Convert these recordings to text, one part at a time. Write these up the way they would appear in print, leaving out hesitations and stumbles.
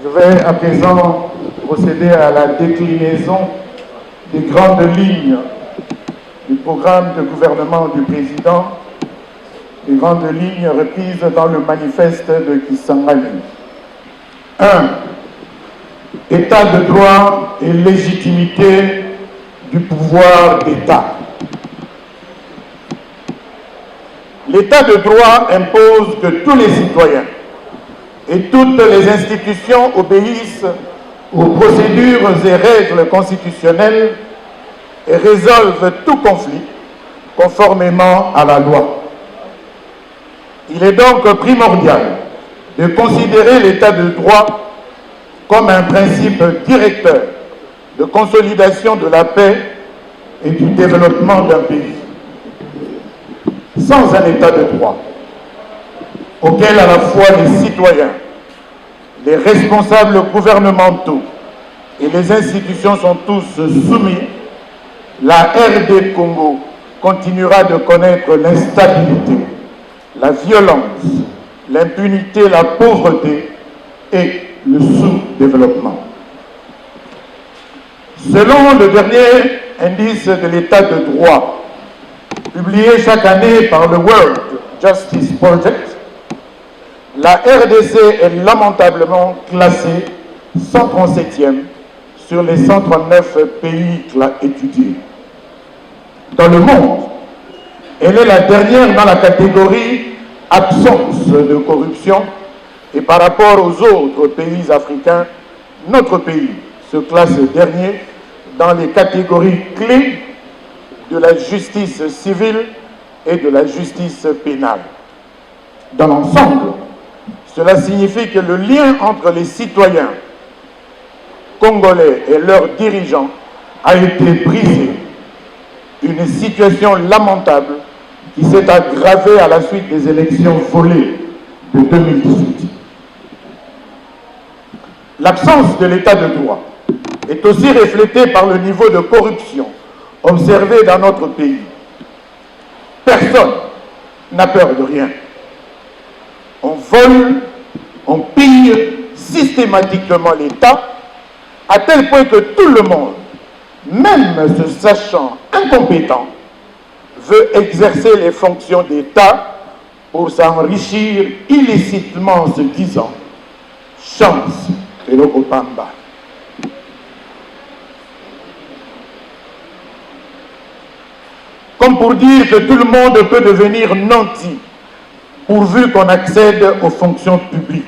Je vais à présent procéder à la déclinaison des grandes lignes du programme de gouvernement du président, les grandes lignes reprises dans le manifeste de Kisangani. 1. État de droit et légitimité du pouvoir d'État. L'état de droit impose que tous les citoyens et toutes les institutions obéissent aux procédures et règles constitutionnelles et résolvent tout conflit conformément à la loi. Il est donc primordial de considérer l'état de droit comme un principe directeur de consolidation de la paix et du développement d'un pays. Sans un état de droit, auquel à la fois les citoyens, les responsables gouvernementaux et les institutions sont tous soumis, la RD Congo continuera de connaître l'instabilité, la violence, l'impunité, la pauvreté et le sous-développement. Selon le dernier indice de l'état de droit, publié chaque année par le World Justice Project, la RDC est lamentablement classée 137e sur les 139 pays étudiés. Dans le monde, elle est la dernière dans la catégorie absence de corruption et par rapport aux autres pays africains, notre pays se classe dernier dans les catégories clés de la justice civile et de la justice pénale. Dans l'ensemble, cela signifie que le lien entre les citoyens congolais et leurs dirigeants a été brisé. Une situation lamentable qui s'est aggravée à la suite des élections volées de 2018. L'absence de l'état de droit est aussi reflétée par le niveau de corruption observé dans notre pays. Personne n'a peur de rien. On vole, on pille systématiquement l'État, à tel point que tout le monde, même se sachant incompétent, veut exercer les fonctions d'État pour s'enrichir illicitement en se disant « chance et le Kopamba ». Comme pour dire que tout le monde peut devenir nanti pourvu qu'on accède aux fonctions publiques,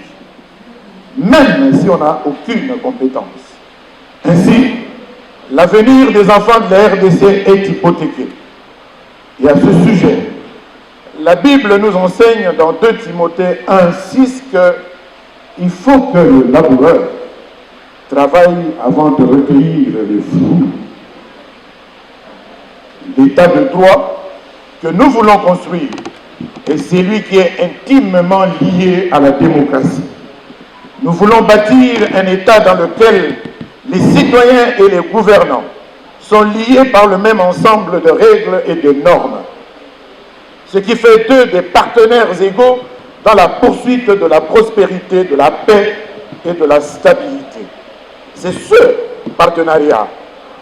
même si on n'a aucune compétence. Ainsi, l'avenir des enfants de la RDC est hypothéqué. Et à ce sujet, la Bible nous enseigne dans 2 Timothée 1,6 qu'il faut que le laboureur travaille avant de recueillir les fruits. L'état de droit que nous voulons construire est celui qui est intimement lié à la démocratie. Nous voulons bâtir un État dans lequel les citoyens et les gouvernants sont liés par le même ensemble de règles et de normes, ce qui fait d'eux des partenaires égaux dans la poursuite de la prospérité, de la paix et de la stabilité. C'est ce partenariat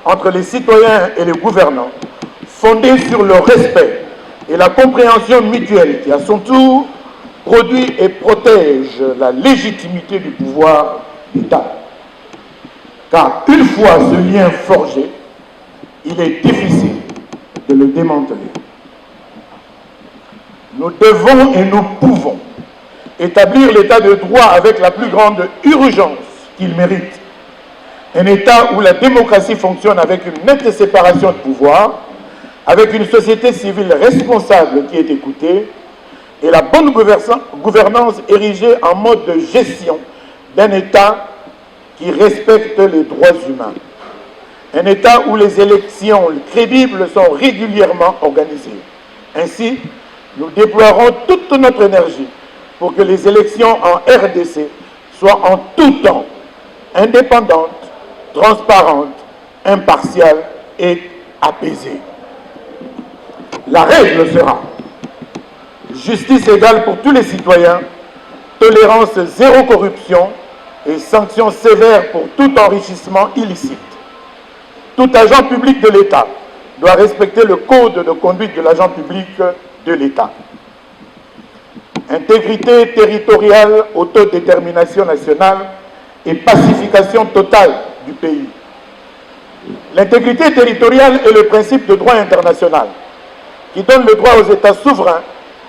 entre les citoyens et les gouvernants, fondé sur le respect et la compréhension mutuelle qui, à son tour, produit et protège la légitimité du pouvoir d'État. Car une fois ce lien forgé, il est difficile de le démanteler. Nous devons et nous pouvons établir l'état de droit avec la plus grande urgence qu'il mérite. Un État où la démocratie fonctionne avec une nette séparation de pouvoirs, avec une société civile responsable qui est écoutée, et la bonne gouvernance érigée en mode de gestion d'un État qui respecte les droits humains. Un État où les élections crédibles sont régulièrement organisées. Ainsi, nous déploierons toute notre énergie pour que les élections en RDC soient en tout temps indépendantes, transparentes, impartiales et apaisées. La règle sera justice égale pour tous les citoyens, tolérance zéro corruption, et sanctions sévères pour tout enrichissement illicite. Tout agent public de l'État doit respecter le code de conduite de l'agent public de l'État. Intégrité territoriale, autodétermination nationale et pacification totale du pays. L'intégrité territoriale est le principe de droit international qui donne le droit aux États souverains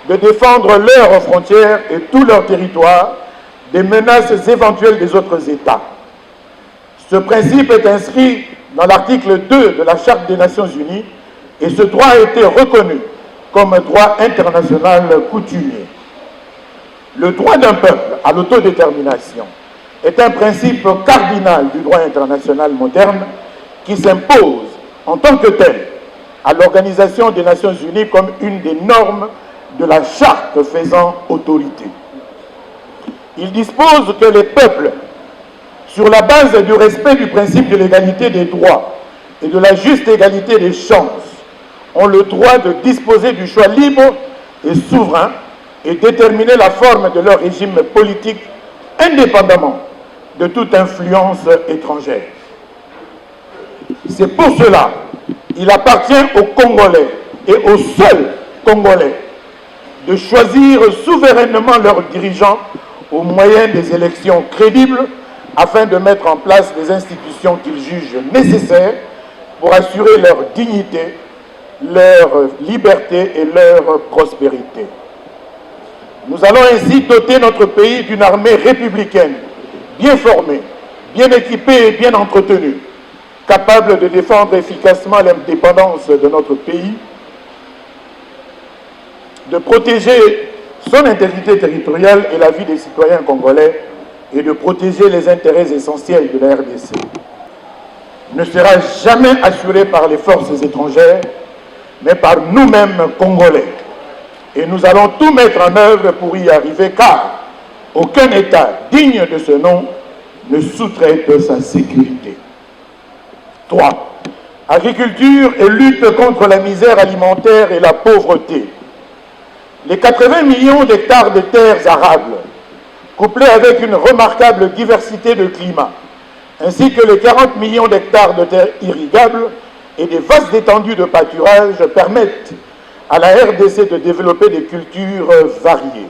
de défendre leurs frontières et tout leur territoire des menaces éventuelles des autres États. Ce principe est inscrit dans l'article 2 de la Charte des Nations Unies et ce droit a été reconnu comme un droit international coutumier. Le droit d'un peuple à l'autodétermination est un principe cardinal du droit international moderne qui s'impose en tant que tel à l'Organisation des Nations Unies comme une des normes de la Charte faisant autorité. Il dispose que les peuples, sur la base du respect du principe de l'égalité des droits et de la juste égalité des chances, ont le droit de disposer du choix libre et souverain et déterminer la forme de leur régime politique indépendamment de toute influence étrangère. C'est pour cela qu'il appartient aux Congolais et aux seuls Congolais de choisir souverainement leurs dirigeants au moyen des élections crédibles afin de mettre en place des institutions qu'ils jugent nécessaires pour assurer leur dignité, leur liberté et leur prospérité. Nous allons ainsi doter notre pays d'une armée républicaine, bien formée, bien équipée et bien entretenue, capable de défendre efficacement l'indépendance de notre pays, de protéger son intégrité territoriale et la vie des citoyens congolais et de protéger les intérêts essentiels de la RDC. Ne sera jamais assuré par les forces étrangères, mais par nous-mêmes Congolais. Et nous allons tout mettre en œuvre pour y arriver, car aucun État digne de ce nom ne sous-traite sa sécurité. 3. Agriculture et lutte contre la misère alimentaire et la pauvreté. Les 80 millions d'hectares de terres arables, couplés avec une remarquable diversité de climats, ainsi que les 40 millions d'hectares de terres irrigables et des vastes étendues de pâturage permettent à la RDC de développer des cultures variées.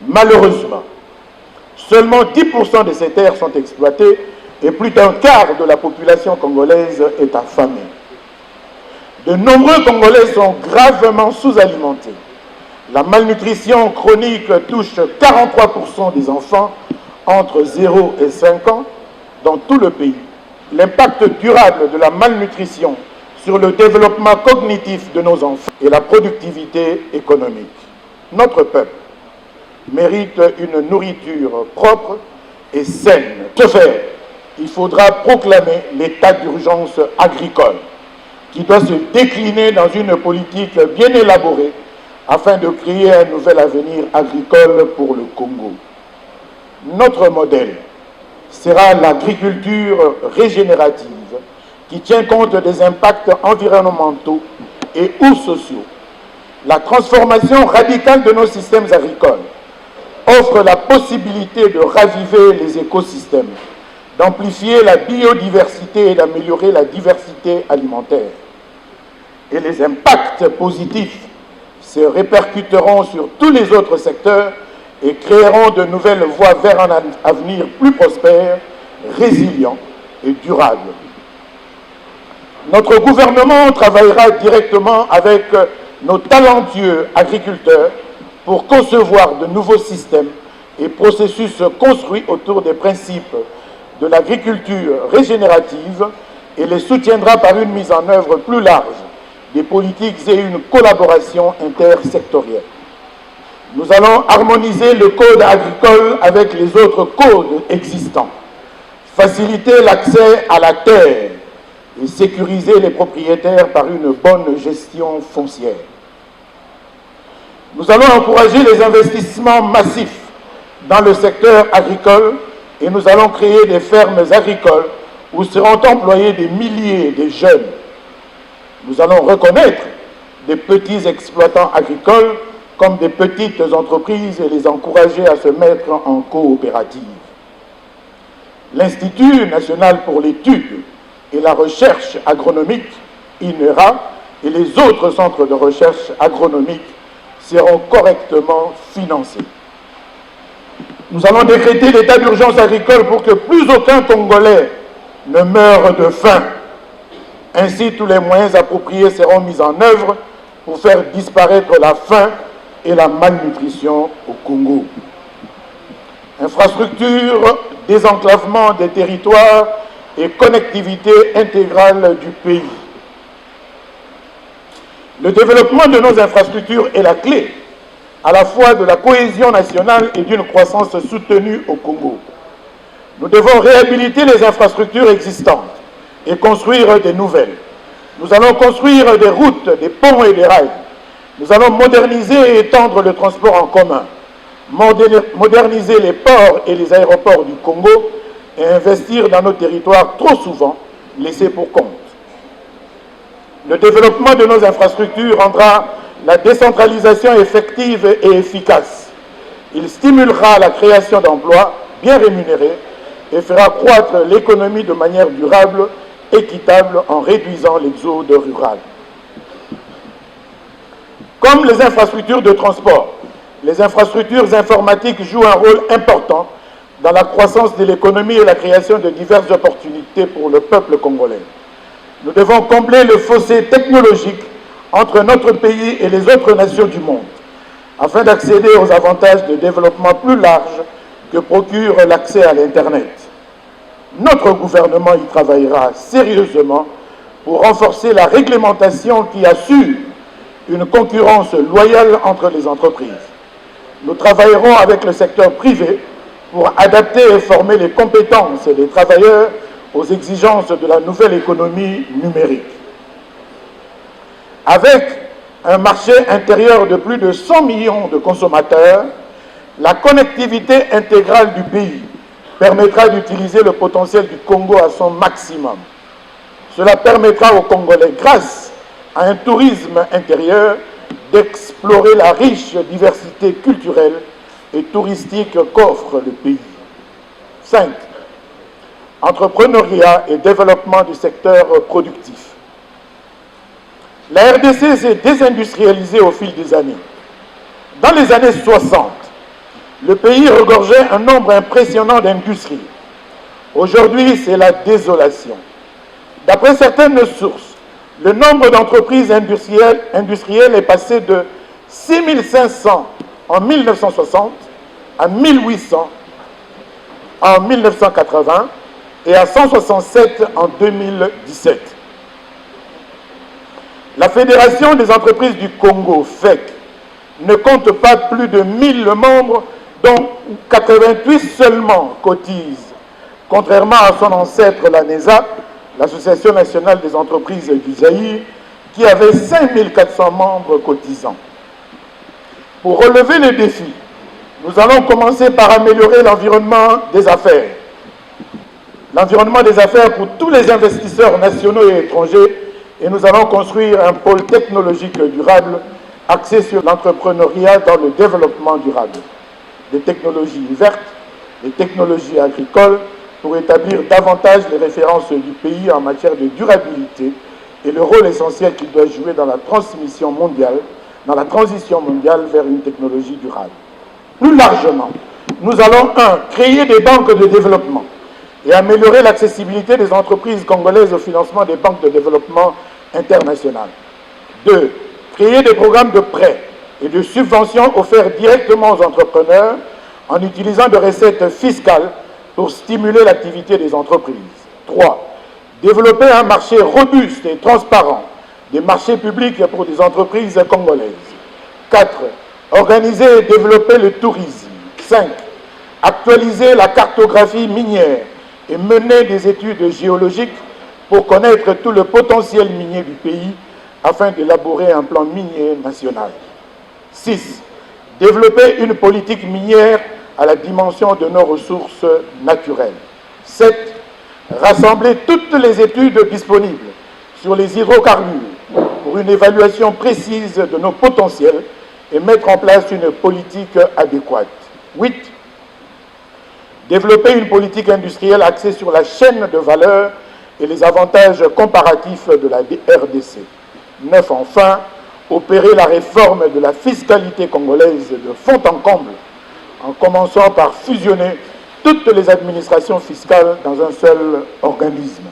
Malheureusement, seulement 10% de ces terres sont exploitées et plus d'un quart de la population congolaise est affamée. De nombreux Congolais sont gravement sous-alimentés. La malnutrition chronique touche 43% des enfants entre 0 et 5 ans dans tout le pays. L'impact durable de la malnutrition sur le développement cognitif de nos enfants et la productivité économique. Notre peuple mérite une nourriture propre et saine. Que faire? Il faudra proclamer l'état d'urgence agricole qui doit se décliner dans une politique bien élaborée afin de créer un nouvel avenir agricole pour le Congo. Notre modèle sera l'agriculture régénérative qui tient compte des impacts environnementaux et ou sociaux. La transformation radicale de nos systèmes agricoles offre la possibilité de raviver les écosystèmes, d'amplifier la biodiversité et d'améliorer la diversité alimentaire. Et les impacts positifs se répercuteront sur tous les autres secteurs et créeront de nouvelles voies vers un avenir plus prospère, résilient et durable. Notre gouvernement travaillera directement avec nos talentueux agriculteurs pour concevoir de nouveaux systèmes et processus construits autour des principes de l'agriculture régénérative et les soutiendra par une mise en œuvre plus large des politiques et une collaboration intersectorielle. Nous allons harmoniser le code agricole avec les autres codes existants, faciliter l'accès à la terre et sécuriser les propriétaires par une bonne gestion foncière. Nous allons encourager les investissements massifs dans le secteur agricole et nous allons créer des fermes agricoles où seront employés des milliers de jeunes. Nous allons reconnaître des petits exploitants agricoles comme des petites entreprises et les encourager à se mettre en coopérative. l'Institut national pour l'étude et la recherche agronomique, INERA, et les autres centres de recherche agronomique seront correctement financés. Nous allons décréter l'état d'urgence agricole pour que plus aucun Congolais ne meure de faim. Ainsi, tous les moyens appropriés seront mis en œuvre pour faire disparaître la faim et la malnutrition au Congo. Infrastructure, désenclavement des territoires et connectivité intégrale du pays. Le développement de nos infrastructures est la clé à la fois de la cohésion nationale et d'une croissance soutenue au Congo. Nous devons réhabiliter les infrastructures existantes et construire des nouvelles. Nous allons construire des routes, des ponts et des rails. Nous allons moderniser et étendre le transport en commun, moderniser les ports et les aéroports du Congo et investir dans nos territoires trop souvent laissés pour compte. Le développement de nos infrastructures rendra la décentralisation effective et efficace. Il stimulera la création d'emplois bien rémunérés et fera croître l'économie de manière durable, équitable, en réduisant l'exode rural. Comme les infrastructures de transport, les infrastructures informatiques jouent un rôle important dans la croissance de l'économie et la création de diverses opportunités pour le peuple congolais. Nous devons combler le fossé technologique entre notre pays et les autres nations du monde, afin d'accéder aux avantages de développement plus larges que procure l'accès à l'Internet. Notre gouvernement y travaillera sérieusement pour renforcer la réglementation qui assure une concurrence loyale entre les entreprises. Nous travaillerons avec le secteur privé pour adapter et former les compétences des travailleurs aux exigences de la nouvelle économie numérique. Avec un marché intérieur de plus de 100 millions de consommateurs, la connectivité intégrale du pays permettra d'utiliser le potentiel du Congo à son maximum. Cela permettra aux Congolais, grâce à un tourisme intérieur, d'explorer la riche diversité culturelle et touristique qu'offre le pays. 5. Entrepreneuriat et développement du secteur productif. La RDC s'est désindustrialisée au fil des années. Dans les années 60, le pays regorgeait un nombre impressionnant d'industries. Aujourd'hui, c'est la désolation. D'après certaines sources, le nombre d'entreprises industrielles est passé de 6500 en 1960 à 1800 en 1980 et à 167 en 2017. La Fédération des entreprises du Congo, FEC, ne compte pas plus de 1000 membres, dont 88 seulement cotisent, contrairement à son ancêtre, la NESA, l'Association nationale des entreprises du Zaïre, qui avait 5400 membres cotisants. Pour relever les défis, nous allons commencer par améliorer l'environnement des affaires. L'environnement des affaires pour tous les investisseurs nationaux et étrangers, et nous allons construire un pôle technologique durable axé sur l'entrepreneuriat dans le développement durable, des technologies vertes, des technologies agricoles, pour établir davantage les références du pays en matière de durabilité et le rôle essentiel qu'il doit jouer dans la transmission mondiale, dans la transition mondiale vers une technologie durable. Plus largement, nous allons 1. Créer des banques de développement et améliorer l'accessibilité des entreprises congolaises au financement des banques de développement internationales. 2. Créer des programmes de prêts et de subventions offerts directement aux entrepreneurs en utilisant des recettes fiscales pour stimuler l'activité des entreprises. 3. Développer un marché robuste et transparent des marchés publics pour des entreprises congolaises. 4. Organiser et développer le tourisme. 5. Actualiser la cartographie minière et mener des études géologiques pour connaître tout le potentiel minier du pays afin d'élaborer un plan minier national. 6. Développer une politique minière à la dimension de nos ressources naturelles. 7. Rassembler toutes les études disponibles sur les hydrocarbures pour une évaluation précise de nos potentiels et mettre en place une politique adéquate. 8. Développer une politique industrielle axée sur la chaîne de valeur et les avantages comparatifs de la RDC. 9. Enfin, opérer la réforme de la fiscalité congolaise de fond en comble, en commençant par fusionner toutes les administrations fiscales dans un seul organisme.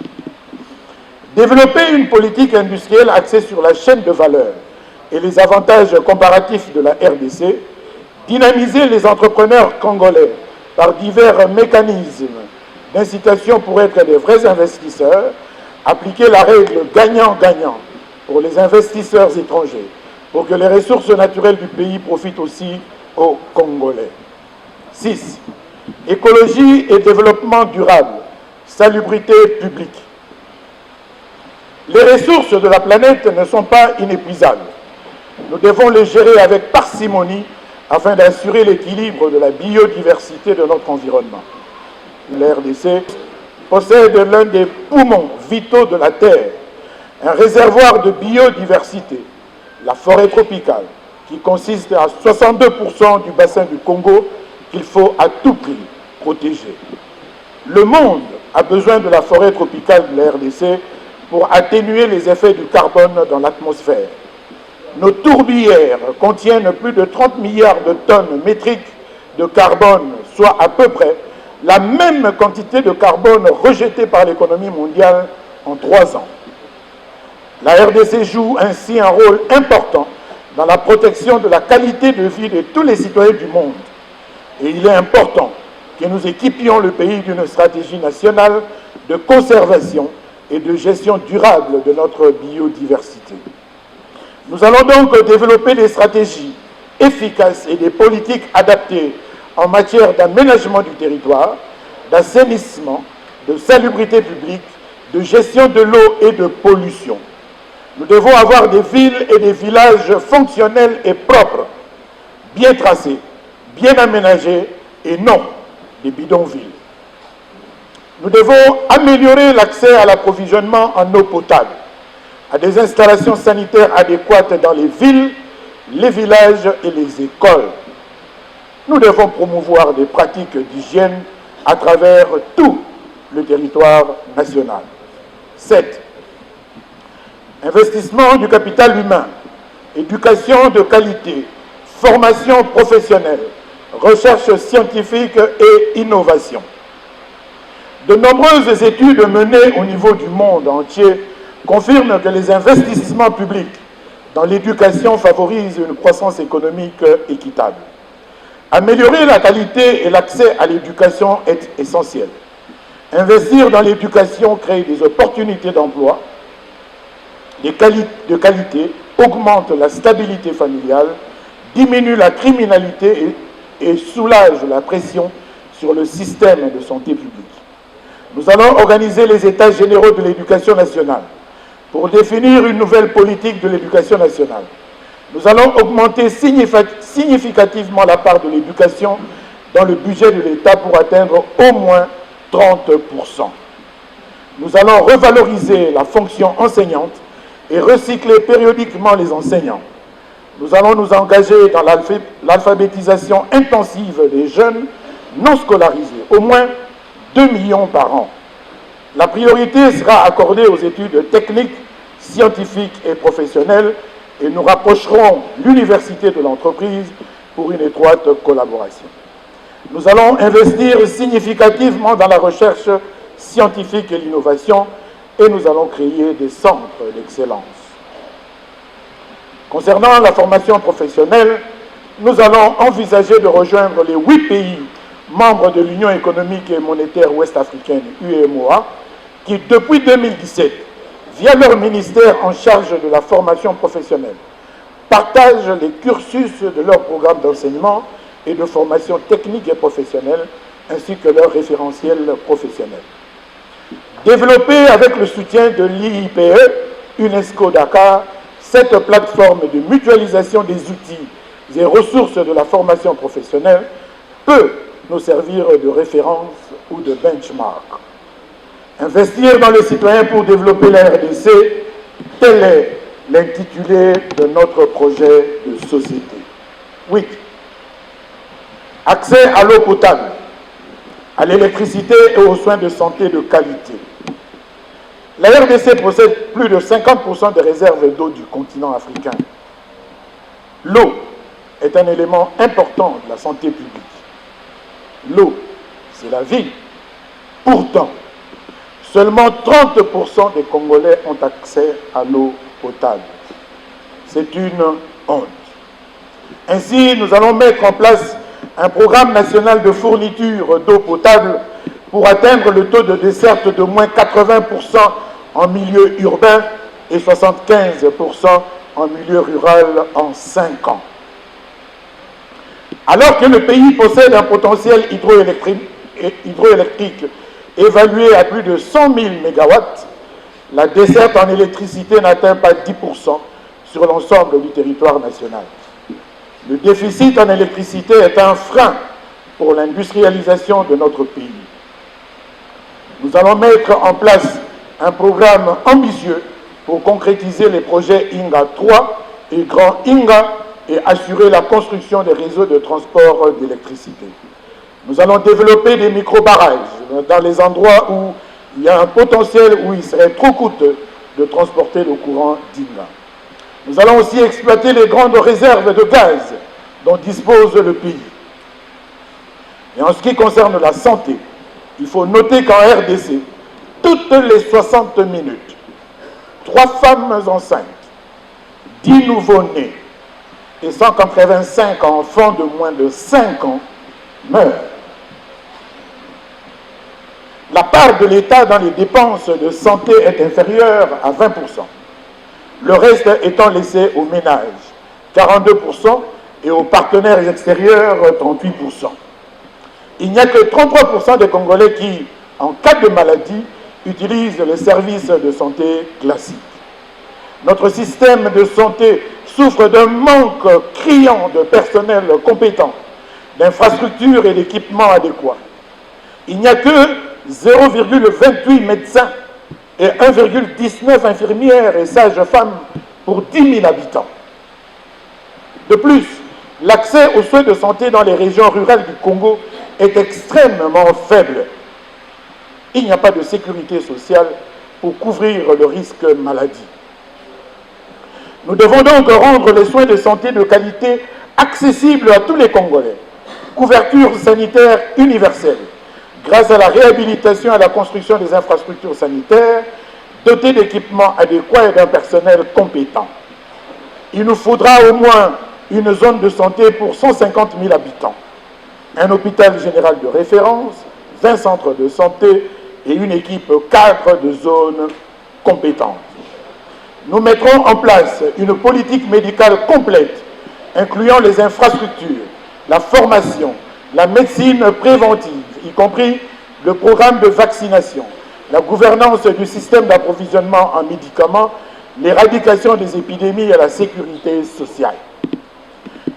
Développer une politique industrielle axée sur la chaîne de valeur et les avantages comparatifs de la RDC, dynamiser les entrepreneurs congolais par divers mécanismes d'incitation pour être des vrais investisseurs, appliquer la règle gagnant-gagnant pour les investisseurs étrangers, pour que les ressources naturelles du pays profitent aussi aux Congolais. 6. Écologie et développement durable, salubrité publique. Les ressources de la planète ne sont pas inépuisables. Nous devons les gérer avec parcimonie afin d'assurer l'équilibre de la biodiversité de notre environnement. La RDC possède l'un des poumons vitaux de la Terre, un réservoir de biodiversité, la forêt tropicale, qui consiste à 62% du bassin du Congo qu'il faut à tout prix protéger. Le monde a besoin de la forêt tropicale de la RDC pour atténuer les effets du carbone dans l'atmosphère. Nos tourbières contiennent plus de 30 milliards de tonnes métriques de carbone, soit à peu près la même quantité de carbone rejetée par l'économie mondiale en 3 ans. La RDC joue ainsi un rôle important dans la protection de la qualité de vie de tous les citoyens du monde. Et il est important que nous équipions le pays d'une stratégie nationale de conservation et de gestion durable de notre biodiversité. Nous allons donc développer des stratégies efficaces et des politiques adaptées en matière d'aménagement du territoire, d'assainissement, de salubrité publique, de gestion de l'eau et de pollution. Nous devons avoir des villes et des villages fonctionnels et propres, bien tracés, bien aménagés et non des bidonvilles. Nous devons améliorer l'accès à l'approvisionnement en eau potable, à des installations sanitaires adéquates dans les villes, les villages et les écoles. Nous devons promouvoir des pratiques d'hygiène à travers tout le territoire national. 7. Investissement du capital humain, éducation de qualité, formation professionnelle, recherche scientifique et innovation. De nombreuses études menées au niveau du monde entier confirment que les investissements publics dans l'éducation favorisent une croissance économique équitable. Améliorer la qualité et l'accès à l'éducation est essentiel. Investir dans l'éducation crée des opportunités d'emploi de qualité, augmente la stabilité familiale, diminue la criminalité et soulage la pression sur le système de santé publique. Nous allons organiser les États généraux de l'éducation nationale pour définir une nouvelle politique de l'éducation nationale. Nous allons augmenter significativement la part de l'éducation dans le budget de l'État pour atteindre au moins 30%. Nous allons revaloriser la fonction enseignante et recycler périodiquement les enseignants. Nous allons nous engager dans l'alphabétisation intensive des jeunes non scolarisés, au moins 2 millions par an. La priorité sera accordée aux études techniques, scientifiques et professionnelles et nous rapprocherons l'université de l'entreprise pour une étroite collaboration. Nous allons investir significativement dans la recherche scientifique et l'innovation et nous allons créer des centres d'excellence. Concernant la formation professionnelle, nous allons envisager de rejoindre les 8 pays membres de l'Union économique et monétaire ouest-africaine, UEMOA, qui depuis 2017, via leur ministère en charge de la formation professionnelle, partagent les cursus de leur programme d'enseignement et de formation technique et professionnelle, ainsi que leur référentiel professionnel. Développer avec le soutien de l'IIPE, UNESCO Dakar, cette plateforme de mutualisation des outils et ressources de la formation professionnelle peut nous servir de référence ou de benchmark. Investir dans les citoyens pour développer la RDC, tel est l'intitulé de notre projet de société. 8. Accès à l'eau potable. à l'électricité et aux soins de santé de qualité. La RDC possède plus de 50% des réserves d'eau du continent africain. L'eau est un élément important de la santé publique. L'eau, c'est la vie. Pourtant, seulement 30% des Congolais ont accès à l'eau potable. C'est une honte. Ainsi, nous allons mettre en place un programme national de fourniture d'eau potable pour atteindre le taux de desserte de moins 80% en milieu urbain et 75% en milieu rural en 5 ans. Alors que le pays possède un potentiel hydroélectrique évalué à plus de 100 000 MW, la desserte en électricité n'atteint pas 10% sur l'ensemble du territoire national. Le déficit en électricité est un frein pour l'industrialisation de notre pays. Nous allons mettre en place un programme ambitieux pour concrétiser les projets INGA 3 et Grand INGA et assurer la construction des réseaux de transport d'électricité. Nous allons développer des micro-barrages dans les endroits où il y a un potentiel où il serait trop coûteux de transporter le courant d'INGA. Nous allons aussi exploiter les grandes réserves de gaz dont dispose le pays. Et en ce qui concerne la santé, il faut noter qu'en RDC, toutes les 60 minutes, 3 femmes enceintes, 10 nouveau-nés et 185 enfants de moins de 5 ans meurent. La part de l'État dans les dépenses de santé est inférieure à 20%. Le reste étant laissé aux ménages, 42%, et aux partenaires extérieurs, 38%. Il n'y a que 33% des Congolais qui, en cas de maladie, utilisent les services de santé classiques. Notre système de santé souffre d'un manque criant de personnel compétent, d'infrastructures et d'équipements adéquats. Il n'y a que 0,28 médecins et 1,19 infirmières et sages-femmes pour 10 000 habitants. De plus, l'accès aux soins de santé dans les régions rurales du Congo est extrêmement faible. Il n'y a pas de sécurité sociale pour couvrir le risque maladie. Nous devons donc rendre les soins de santé de qualité accessibles à tous les Congolais. Couverture sanitaire universelle, grâce à la réhabilitation et à la construction des infrastructures sanitaires, dotées d'équipements adéquats et d'un personnel compétent. Il nous faudra au moins une zone de santé pour 150 000 habitants, un hôpital général de référence, 20 centres de santé et une équipe cadre de zones compétentes. Nous mettrons en place une politique médicale complète, incluant les infrastructures, la formation, la médecine préventive, y compris le programme de vaccination, la gouvernance du système d'approvisionnement en médicaments, l'éradication des épidémies et la sécurité sociale.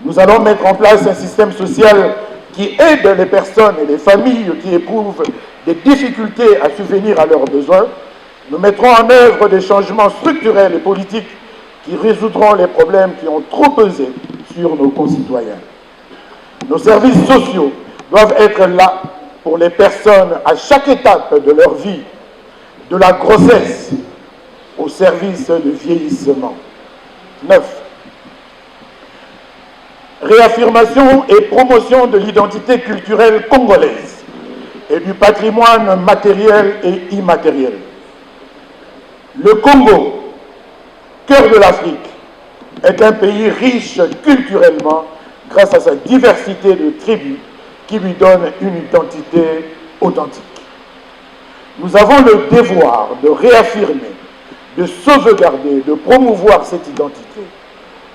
Nous allons mettre en place un système social qui aide les personnes et les familles qui éprouvent des difficultés à subvenir à leurs besoins. Nous mettrons en œuvre des changements structurels et politiques qui résoudront les problèmes qui ont trop pesé sur nos concitoyens. Nos services sociaux doivent être là pour les personnes à chaque étape de leur vie, de la grossesse au service du vieillissement. 9. Réaffirmation et promotion de l'identité culturelle congolaise et du patrimoine matériel et immatériel. Le Congo, cœur de l'Afrique, est un pays riche culturellement grâce à sa diversité de tribus qui lui donne une identité authentique. Nous avons le devoir de réaffirmer, de sauvegarder, de promouvoir cette identité.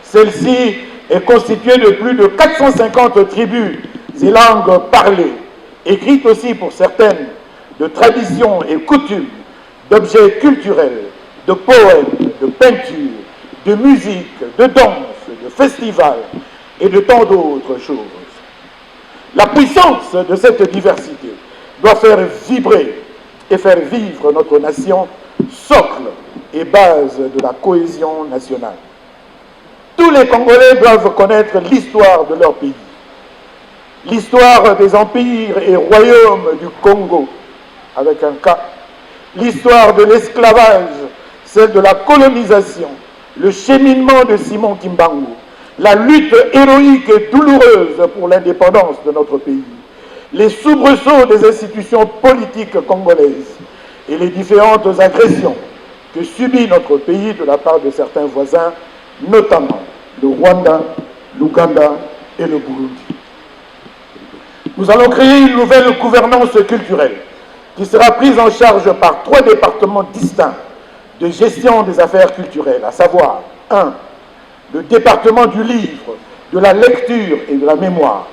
Celle-ci est constituée de plus de 450 tribus et langues parlées, écrites aussi pour certaines, de traditions et coutumes, d'objets culturels, de poèmes, de peintures, de musique, de danse, de festivals et de tant d'autres choses. La puissance de cette diversité doit faire vibrer et faire vivre notre nation, socle et base de la cohésion nationale. Tous les Congolais doivent connaître l'histoire de leur pays. l'histoire des empires et royaumes du Congo, avec un K, l'histoire de l'esclavage, celle de la colonisation, le cheminement de Simon Kimbangu, la lutte héroïque et douloureuse pour l'indépendance de notre pays, les soubresauts des institutions politiques congolaises et les différentes agressions que subit notre pays de la part de certains voisins, notamment le Rwanda, l'Ouganda et le Burundi. Nous allons créer une nouvelle gouvernance culturelle qui sera prise en charge par 3 départements distincts de gestion des affaires culturelles, à savoir 1. Le département du livre, de la lecture et de la mémoire.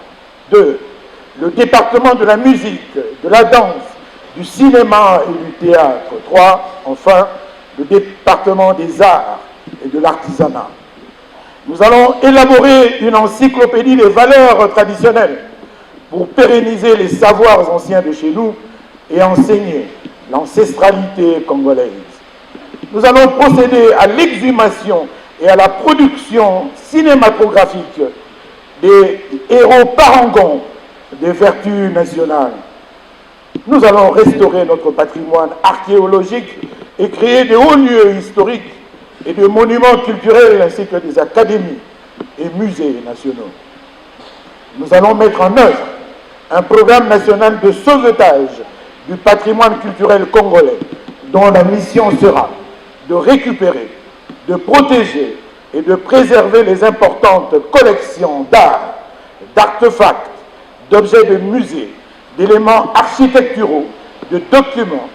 2. Le département de la musique, de la danse, du cinéma et du théâtre. 3. Enfin, le département des arts et de l'artisanat. Nous allons élaborer une encyclopédie des valeurs traditionnelles pour pérenniser les savoirs anciens de chez nous et enseigner l'ancestralité congolaise. Nous allons procéder à l'exhumation et à la production cinématographique des héros parangons des vertus nationales. Nous allons restaurer notre patrimoine archéologique et créer de hauts lieux historiques et de monuments culturels ainsi que des académies et musées nationaux. Nous allons mettre en œuvre un programme national de sauvetage du patrimoine culturel congolais dont la mission sera de récupérer, de protéger et de préserver les importantes collections d'art, d'artefacts, d'objets de musée, d'éléments architecturaux, de documents,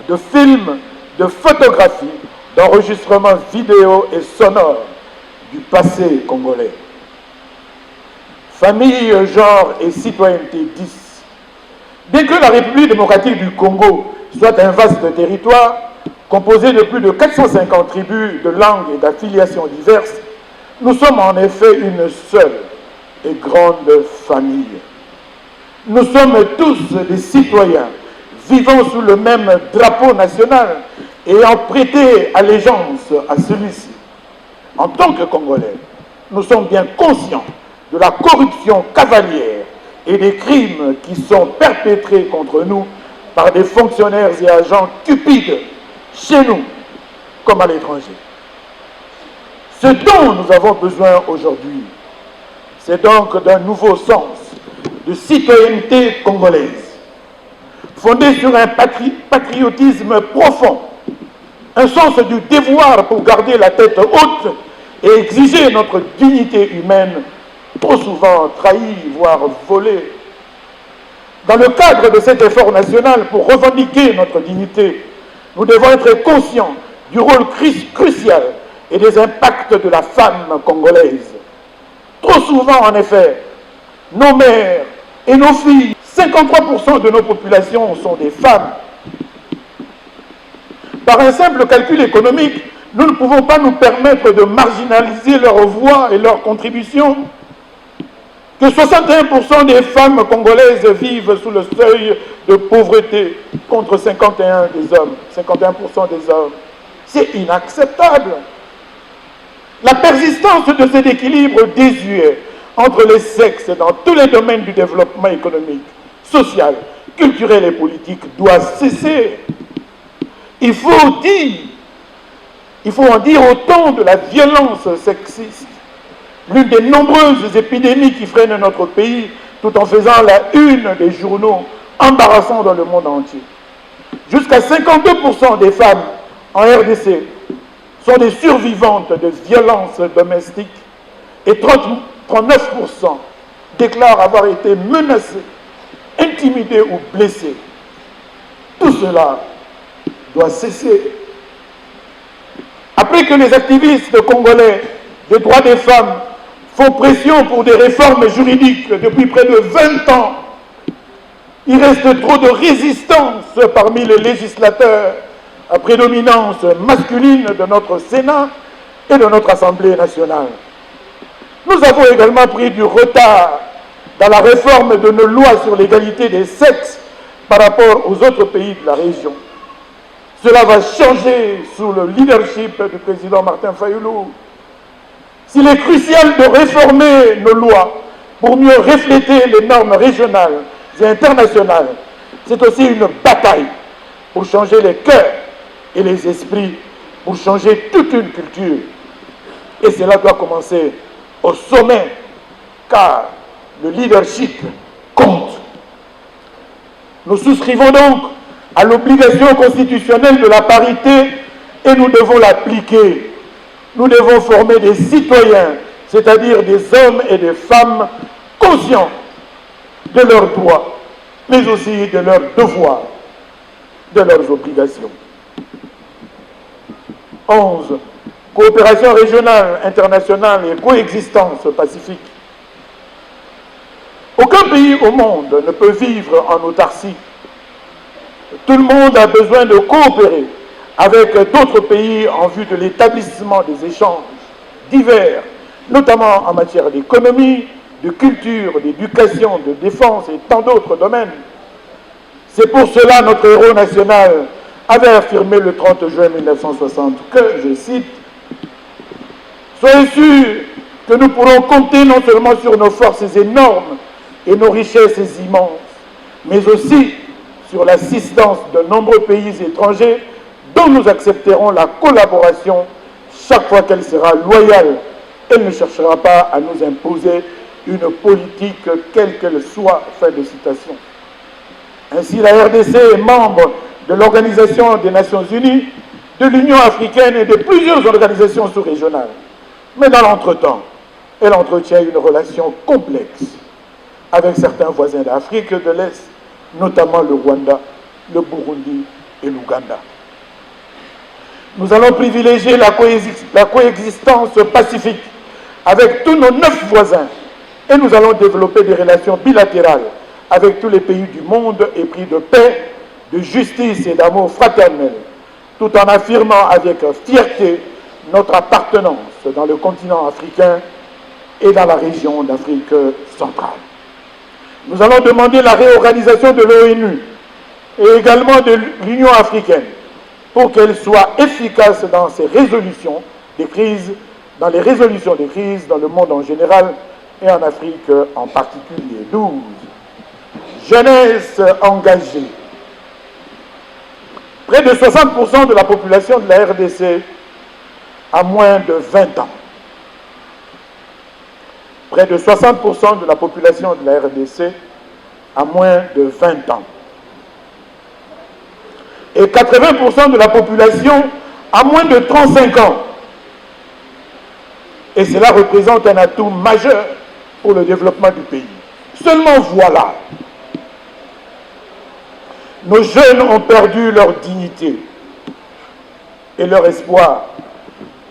de films, de photographies, d'enregistrements vidéo et sonores du passé congolais. Famille, genre et citoyenneté 10. Bien que la République démocratique du Congo soit un vaste territoire composé de plus de 450 tribus de langues et d'affiliations diverses, nous sommes en effet une seule et grande famille. Nous sommes tous des citoyens vivant sous le même drapeau national et ayant prêté allégeance à celui-ci. En tant que Congolais, nous sommes bien conscients de la corruption cavalière et des crimes qui sont perpétrés contre nous par des fonctionnaires et agents cupides, chez nous comme à l'étranger. Ce dont nous avons besoin aujourd'hui, c'est donc d'un nouveau sens de citoyenneté congolaise, fondé sur un patriotisme profond, un sens du devoir pour garder la tête haute et exiger notre dignité humaine, trop souvent trahie, voire volée. Dans le cadre de cet effort national pour revendiquer notre dignité, nous devons être conscients du rôle crucial et des impacts de la femme congolaise. Trop souvent, en effet, nos mères et nos filles, 53% de nos populations sont des femmes. Par un simple calcul économique, nous ne pouvons pas nous permettre de marginaliser leur voix et leur contribution. Que 61% des femmes congolaises vivent sous le seuil de pauvreté contre 51% des hommes. C'est inacceptable. La persistance de cet équilibre désuet entre les sexes dans tous les domaines du développement économique, social, culturel et politique doit cesser. Il faut en dire autant de la violence sexiste, l'une des nombreuses épidémies qui freinent notre pays tout en faisant la une des journaux embarrassants dans le monde entier. Jusqu'à 52% des femmes en RDC sont des survivantes de violences domestiques et 39% déclarent avoir été menacées, intimidées ou blessées. Tout cela doit cesser. Après que les activistes congolais des droits des femmes font pression pour des réformes juridiques depuis près de 20 ans, il reste trop de résistance parmi les législateurs à prédominance masculine de notre Sénat et de notre Assemblée nationale. Nous avons également pris du retard dans la réforme de nos lois sur l'égalité des sexes par rapport aux autres pays de la région. Cela va changer sous le leadership du président Martin Fayulu. S'il est crucial de réformer nos lois pour mieux refléter les normes régionales et internationales. C'est aussi une bataille pour changer les cœurs et les esprits, pour changer toute une culture. Et cela doit commencer au sommet, car le leadership compte. Nous souscrivons donc à l'obligation constitutionnelle de la parité et nous devons l'appliquer. Nous devons former des citoyens, c'est-à-dire des hommes et des femmes conscients de leurs droits, mais aussi de leurs devoirs, de leurs obligations. 11. Coopération régionale, internationale et coexistence pacifique. Aucun pays au monde ne peut vivre en autarcie. Tout le monde a besoin de coopérer avec d'autres pays en vue de l'établissement des échanges divers, notamment en matière d'économie, de culture, d'éducation, de défense et tant d'autres domaines. C'est pour cela notre héros national avait affirmé le 30 juin 1960 que, je cite, « Soyez sûrs que nous pourrons compter non seulement sur nos forces énormes et nos richesses immenses, mais aussi sur l'assistance de nombreux pays étrangers dont nous accepterons la collaboration chaque fois qu'elle sera loyale. Elle ne cherchera pas à nous imposer une politique quelle qu'elle soit. » Fin de citation. Ainsi, la RDC est membre de l'Organisation des Nations Unies, de l'Union africaine et de plusieurs organisations sous-régionales. Mais dans l'entretemps, elle entretient une relation complexe avec certains voisins d'Afrique de l'Est, notamment le Rwanda, le Burundi et l'Ouganda. Nous allons privilégier la coexistence pacifique avec tous nos 9 voisins et nous allons développer des relations bilatérales avec tous les pays du monde épris de paix, de justice et d'amour fraternel, tout en affirmant avec fierté notre appartenance dans le continent africain et dans la région d'Afrique centrale. Nous allons demander la réorganisation de l'ONU et également de l'Union africaine pour qu'elle soit efficace dans ses résolutions des crises, dans les résolutions des crises dans le monde en général et en Afrique en particulier. 12. Jeunesse engagée. Près de 60% de la population de la RDC a moins de 20 ans. Près de 60% de la population de la RDC a moins de 20 ans. Et 80% de la population a moins de 35 ans. Et cela représente un atout majeur pour le développement du pays. Seulement voilà, nos jeunes ont perdu leur dignité et leur espoir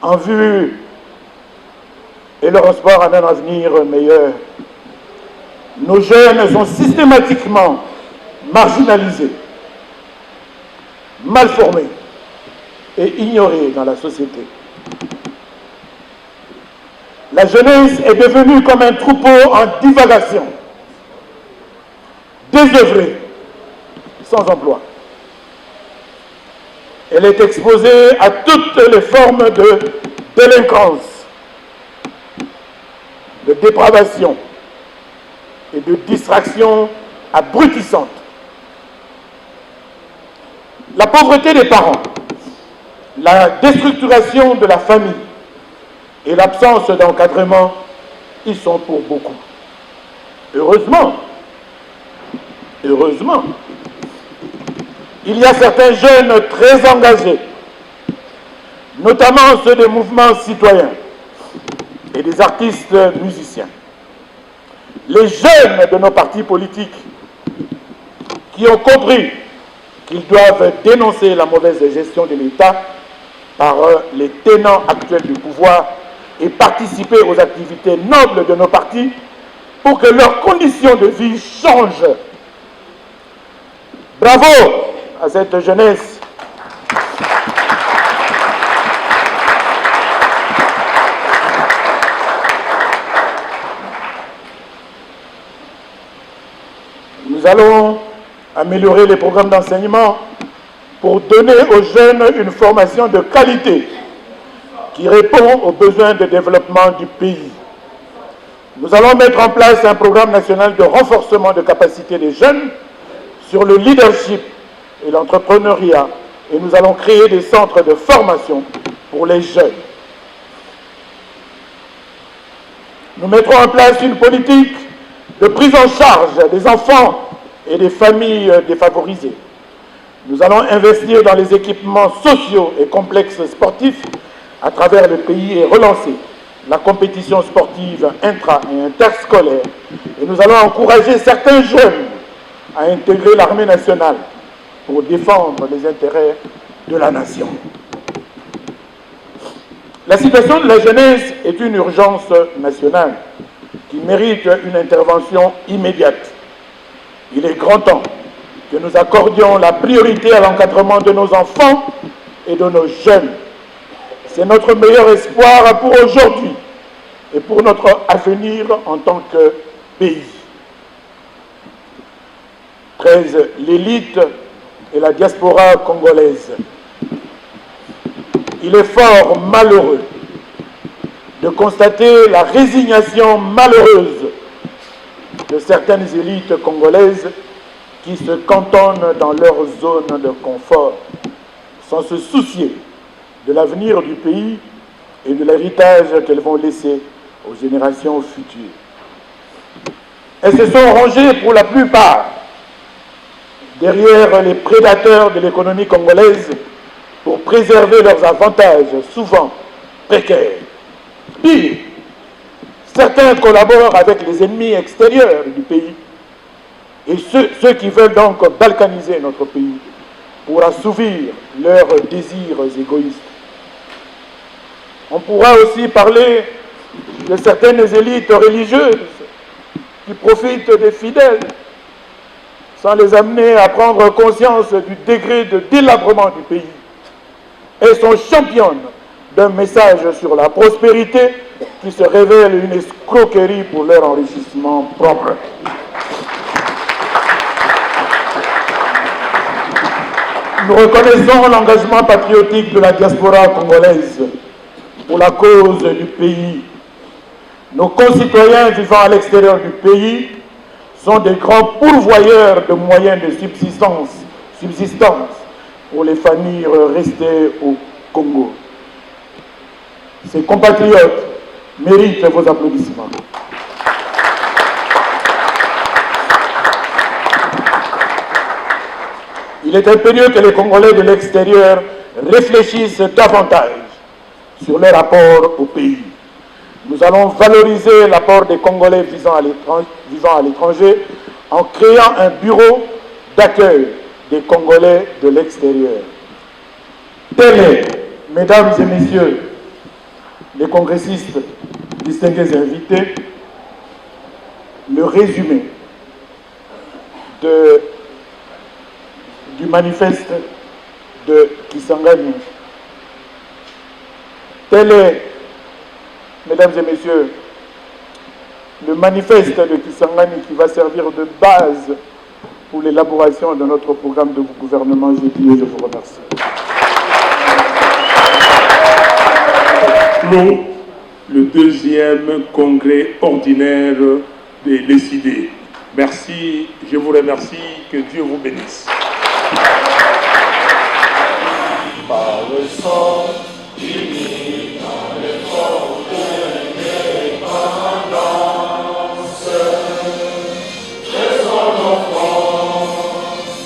en vue et leur espoir en un avenir meilleur. Nos jeunes sont systématiquement marginalisés, mal formés et ignorés dans la société. La jeunesse est devenue comme un troupeau en divagation, désœuvrée, sans emploi. Elle est exposée à toutes les formes de délinquance, de dépravation et de distraction abrutissante. La pauvreté des parents, la déstructuration de la famille et l'absence d'encadrement y sont pour beaucoup. Heureusement, il y a certains jeunes très engagés, notamment ceux des mouvements citoyens et des artistes musiciens. Les jeunes de nos partis politiques qui ont compris qu'ils doivent dénoncer la mauvaise gestion de l'État par les tenants actuels du pouvoir et participer aux activités nobles de nos partis pour que leurs conditions de vie changent. Bravo à cette jeunesse. Nous allons améliorer les programmes d'enseignement pour donner aux jeunes une formation de qualité qui répond aux besoins de développement du pays. Nous allons mettre en place un programme national de renforcement de capacité des jeunes sur le leadership et l'entrepreneuriat, et nous allons créer des centres de formation pour les jeunes. Nous mettrons en place une politique de prise en charge des enfants et des familles défavorisées. Nous allons investir dans les équipements sociaux et complexes sportifs à travers le pays et relancer la compétition sportive intra- et interscolaire. Et nous allons encourager certains jeunes à intégrer l'armée nationale pour défendre les intérêts de la nation. La situation de la jeunesse est une urgence nationale qui mérite une intervention immédiate. Il est grand temps que nous accordions la priorité à l'encadrement de nos enfants et de nos jeunes. C'est notre meilleur espoir pour aujourd'hui et pour notre avenir en tant que pays. 13. L'élite et la diaspora congolaise. Il est fort malheureux de constater la résignation malheureuse de certaines élites congolaises qui se cantonnent dans leur zone de confort, sans se soucier de l'avenir du pays et de l'héritage qu'elles vont laisser aux générations futures. Elles se sont rangées pour la plupart derrière les prédateurs de l'économie congolaise pour préserver leurs avantages, souvent précaires. Pire, certains collaborent avec les ennemis extérieurs du pays et ceux qui veulent donc balkaniser notre pays pour assouvir leurs désirs égoïstes. On pourra aussi parler de certaines élites religieuses qui profitent des fidèles sans les amener à prendre conscience du degré de délabrement du pays. Elles sont championnes d'un message sur la prospérité qui se révèle une escroquerie pour leur enrichissement propre. Nous reconnaissons l'engagement patriotique de la diaspora congolaise pour la cause du pays. Nos concitoyens vivant à l'extérieur du pays sont des grands pourvoyeurs de moyens de subsistance pour les familles restées au Congo. Ces compatriotes méritent vos applaudissements. Il est impérieux que les Congolais de l'extérieur réfléchissent davantage sur leur rapport au pays. Nous allons valoriser l'apport des Congolais vivant à l'étranger en créant un bureau d'accueil des Congolais de l'extérieur. Tel est, mesdames et messieurs, les congressistes, distingués invités, le résumé du manifeste de Kisangani. Tel est, mesdames et messieurs, le manifeste de Kisangani qui va servir de base pour l'élaboration de notre programme de gouvernement. Je vous remercie. Clos le deuxième congrès ordinaire des décidés. Merci, je vous remercie, que Dieu vous bénisse. Par le sang uni dans l'effort de l'indépendance, de son enfant,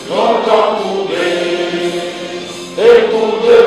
longtemps courbé et pour de